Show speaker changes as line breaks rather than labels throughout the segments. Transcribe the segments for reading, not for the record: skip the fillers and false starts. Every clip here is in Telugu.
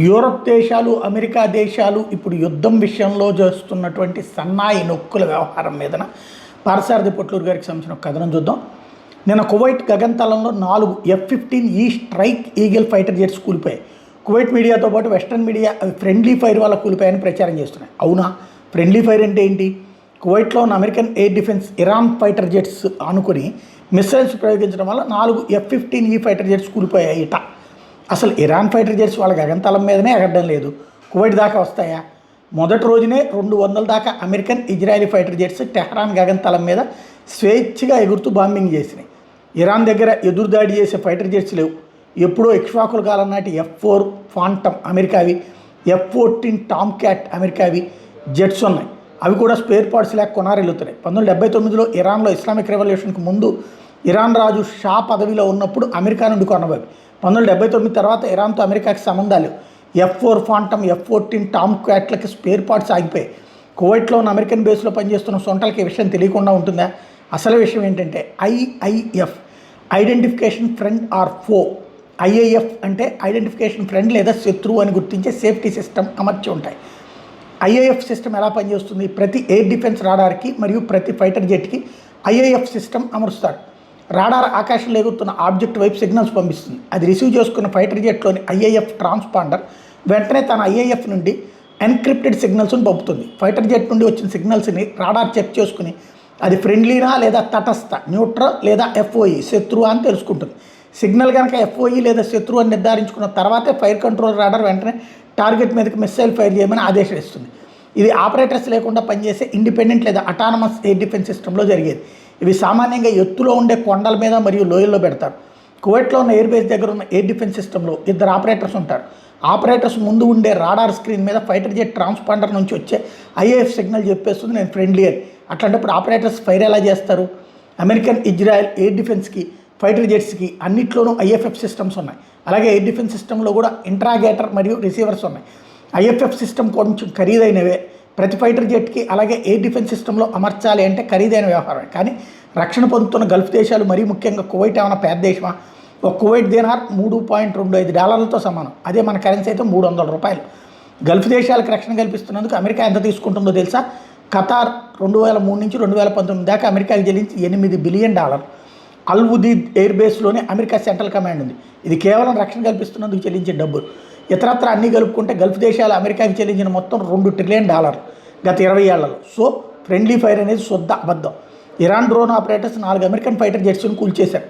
యూరప్ దేశాలు, అమెరికా దేశాలు ఇప్పుడు యుద్ధం విషయంలో చేస్తున్నటువంటి సన్నాయి నొక్కుల వ్యవహారం మీదన పారసారథి పొట్లూరు గారికి సంబంధించిన ఒక కథనం చూద్దాం. నిన్న కువైట్ గగనతలంలో 4 F-15E strike eagle fighter jets కూలిపోయాయి. కువైట్ మీడియాతో పాటు వెస్ట్రన్ మీడియా అవి ఫ్రెండ్లీ ఫైర్ వల్ల కూలిపోయాయని ప్రచారం చేస్తున్నాయి. అవునా? ఫ్రెండ్లీ ఫైర్ అంటే ఏంటి? కువైట్లో ఉన్న American air defence Iran fighter jets ఆనుకొని మిస్సైల్స్ ప్రయోగించడం వల్ల 4 F-15E ఫైటర్ జెట్స్ కూలిపోయాయిట. అసలు ఇరాన్ ఫైటర్ జెట్స్ వాళ్ళ గగనతలం మీదనే ఎగరడం లేదు, కువైట్ దాకా వస్తాయా? మొదటి రోజునే 200 దాకా American Israeli fighter jets Tehran గగనతలం మీద స్వేచ్ఛగా ఎగురుతూ బాంబింగ్ చేసినాయి. ఇరాన్ దగ్గర ఎదురుదాడి చేసే ఫైటర్ జెట్స్ లేవు. ఎప్పుడో ఇక్ష్వాకుల కాలం నాటి F-4 ఫాంటమ్ అమెరికావి, F-14 టామ్ క్యాట్ అమెరికావి జెట్స్ ఉన్నాయి. అవి కూడా స్పేర్ పార్ట్స్ లేక కొనారెళ్తున్నాయి. 1979లో ఇరాన్లో ఇస్లామిక్ రెవల్యూషన్కి ముందు ఇరాన్ రాజు షా పదవిలో ఉన్నప్పుడు అమెరికా నుండి కొన్నవి. 1979 తర్వాత ఇరాన్తో అమెరికాకి సంబంధాలు. F-4 ఫాంటమ్, F-14 టామ్ క్యాట్లకి స్పేర్ పార్ట్స్ ఆగిపోయాయి. కువైట్లో ఉన్న అమెరికన్ బేస్లో పనిచేస్తున్న సొంటలకి ఈ విషయం తెలియకుండా ఉంటుందా? అసలు విషయం ఏంటంటే IIF ఐడెంటిఫికేషన్ ఫ్రెండ్ ఆర్ ఫో. IIF అంటే ఐడెంటిఫికేషన్ ఫ్రెండ్ లేదా శత్రువు అని గుర్తించే సేఫ్టీ సిస్టమ్ అమర్చి ఉంటాయి. IIF సిస్టమ్ ఎలా పనిచేస్తుంది? ప్రతి ఎయిర్ డిఫెన్స్ రాడార్కి మరియు ప్రతి ఫైటర్ జెట్కి IIF సిస్టమ్ అమరుస్తారు. రాడార్ ఆకాశంలో ఎగురుతున్న ఆబ్జెక్ట్ వైపు సిగ్నల్స్ పంపిస్తుంది. అది రిసీవ్ చేసుకున్న ఫైటర్ జెట్లోని IIF ట్రాన్స్పాండర్ వెంటనే తన IIF నుండి ఎన్క్రిప్టెడ్ సిగ్నల్స్ని పంపుతుంది. ఫైటర్ జెట్ నుండి వచ్చిన సిగ్నల్స్ని రాడార్ చెక్ చేసుకుని అది ఫ్రెండ్లీనా లేదా తటస్థ, న్యూట్రల్ లేదా FOE శత్రువు అని తెలుసుకుంటుంది. సిగ్నల్ కనుక FOE లేదా శత్రువు అని నిర్ధారించుకున్న తర్వాతే ఫైర్ కంట్రోల్ రాడార్ వెంటనే టార్గెట్ మీదకి మిస్సైల్ ఫైర్ చేయమని ఆదేశం ఇస్తుంది. ఇది ఆపరేటర్స్ లేకుండా పనిచేసే ఇండిపెండెంట్ లేదా అటానమస్ ఎయిర్ డిఫెన్స్ సిస్టంలో జరిగేది. ఇవి సామాన్యంగా ఎత్తులో ఉండే కొండల మీద మరియు లోయల్లో పెడతారు. కువైట్లో ఉన్న ఎయిర్ బేస్ దగ్గర ఉన్న ఎయిర్ డిఫెన్స్ సిస్టంలో 2 ఆపరేటర్స్ ఉంటారు. ఆపరేటర్స్ ముందు ఉండే రాడార్ స్క్రీన్ మీద ఫైటర్ జెట్ ట్రాన్స్పాండర్ నుంచి వచ్చే IIF సిగ్నల్ చెప్పేస్తుంది నేను ఫ్రెండ్లీ అని. అట్లాంటప్పుడు ఆపరేటర్స్ ఫైర్ ఎలా చేస్తారు? American, Israel air డిఫెన్స్కి, fighter jet ski అన్నిట్లోనూ IFF సిస్టమ్స్ ఉన్నాయి. అలాగే ఎయిర్ డిఫెన్స్ సిస్టంలో కూడా ఇంట్రాగేటర్ మరియు రిసీవర్స్ ఉన్నాయి. IFF సిస్టమ్ కొంచెం ఖరీదైనవే. ప్రతి ఫైటర్ జెట్కి అలాగే ఎయిర్ డిఫెన్స్ సిస్టంలో అమర్చాలి అంటే ఖరీదైన వ్యవహారం. కానీ రక్షణ పొందుతున్న గల్ఫ్ దేశాలు, మరీ ముఖ్యంగా కువైట్ ఏమైనా పేద దేశమా? ఒక కువైట్ దీనార్ $3.25 సమానం. అదే మన కరెన్సీ అయితే $300. గల్ఫ్ దేశాలకు రక్షణ కల్పిస్తున్నందుకు అమెరికా ఎంత తీసుకుంటుందో తెలుసా? ఖతార్ 2003 నుంచి 2019 దాకా అమెరికాకి చెల్లించి $8 బిలియన్. అల్ ఉదీద్ ఎయిర్ బేస్లోనే అమెరికా సెంట్రల్ కమాండ్ ఉంది. ఇది కేవలం రక్షణ కల్పిస్తున్నందుకు చెల్లించే డబ్బులు. ఇతరత్ర అన్నీ కలుపుకుంటే గల్ఫ్ దేశాలు అమెరికాకి చెల్లించిన మొత్తం $2 ట్రిలియన్ గత 20 ఏళ్లలో. సో ఫ్రెండ్లీ ఫైర్ అనేది శుద్ధ అబద్ధం. Iran drone operators 4 American fighter జెట్స్ను కూల్చేశారు.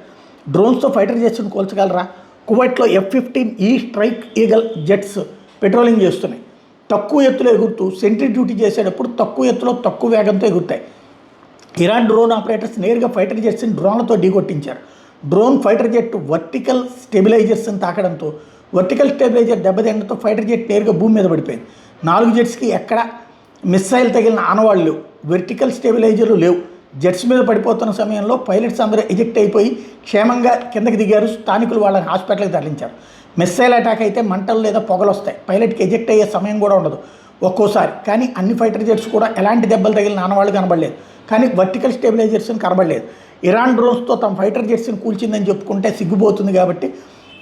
డ్రోన్స్తో ఫైటర్ జెట్స్ను కూల్చగలరా? కువైట్లో F-15E strike eagle jets patrolling చేస్తున్నాయి. తక్కువ ఎత్తులో ఎగురుతూ సెంట్రీ డ్యూటీ చేసేటప్పుడు తక్కువ ఎత్తులో తక్కువ వేగంతో ఎగురుతాయి. ఇరాన్ డ్రోన్ ఆపరేటర్స్ నేరుగా ఫైటర్ జెట్స్ని డ్రోన్లతో ఢీకొట్టించారు. డ్రోన్ ఫైటర్ జెట్ వర్టికల్ స్టెబిలైజర్స్ని తాకడంతో వర్టికల్ స్టెబిలైజర్ దెబ్బతినడంతో ఫైటర్ జెట్ నేరుగా భూమి మీద పడిపోయింది. 4 జెట్స్కి ఎక్కడ మిస్సైల్ తగిలిన ఆనవాళ్ళు లేవు, వెర్టికల్ స్టెబిలైజర్లు లేవు. జెట్స్ మీద పడిపోతున్న సమయంలో పైలట్స్ అందరూ ఎజెక్ట్ అయిపోయి క్షేమంగా కిందకి దిగారు. స్థానికులు వాళ్ళని హాస్పిటల్కి తరలించారు. మిస్సైల్ అటాక్ అయితే మంటలు లేదా పొగలు వస్తాయి. పైలట్కి ఎజెక్ట్ అయ్యే సమయం కూడా ఉండదు ఒక్కోసారి. కానీ అన్ని ఫైటర్ జెట్స్ కూడా ఎలాంటి దెబ్బలు తగిలిన ఆనవాళ్ళు కనబడలేదు. కానీ వర్టికల్ స్టెబిలైజర్స్ని కనబడలేదు. ఇరాన్ డ్రోన్స్తో తమ ఫైటర్ జెట్స్ని కూల్చిందని చెప్పుకుంటే సిగ్గుపోతుంది కాబట్టి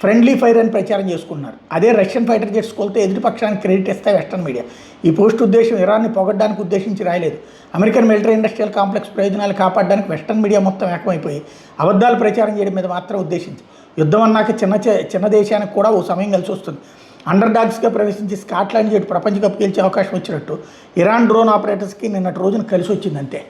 ఫ్రెండ్లీ ఫైర్ అని ప్రచారం చేసుకున్నారు. అదే రష్యన్ ఫైటర్ జెట్స్ కొలితే ఎదుటి పక్షానికి క్రెడిట్ ఇస్తాయి వెస్టర్న్ మీడియా. ఈ పోస్ట్ ఉద్దేశం ఇరాన్ని పొగడ్డానికి ఉద్దేశించి రాయలేదు. అమెరికన్ మిలిటరీ ఇండస్ట్రియల్ కాంప్లెక్స్ ప్రయోజనాలు కాపాడడానికి వెస్టర్న్ మీడియా మొత్తం ఏకమైపోయి అబద్ధాలు ప్రచారం చేయడం మీద మాత్రం ఉద్దేశించి. యుద్ధం అన్నాక చిన్న దేశానికి కూడా ఓ సమయం కలిసి వస్తుంది. అండర్ డాగ్స్గా ప్రవేశించి స్కాట్లాండ్ జట్టు ప్రపంచ కప్ గెలిచే అవకాశం వచ్చినట్టు ఇరాన్ డ్రోన్ ఆపరేటర్స్కి నిన్నటి రోజున కలిసి వచ్చింది అంతే.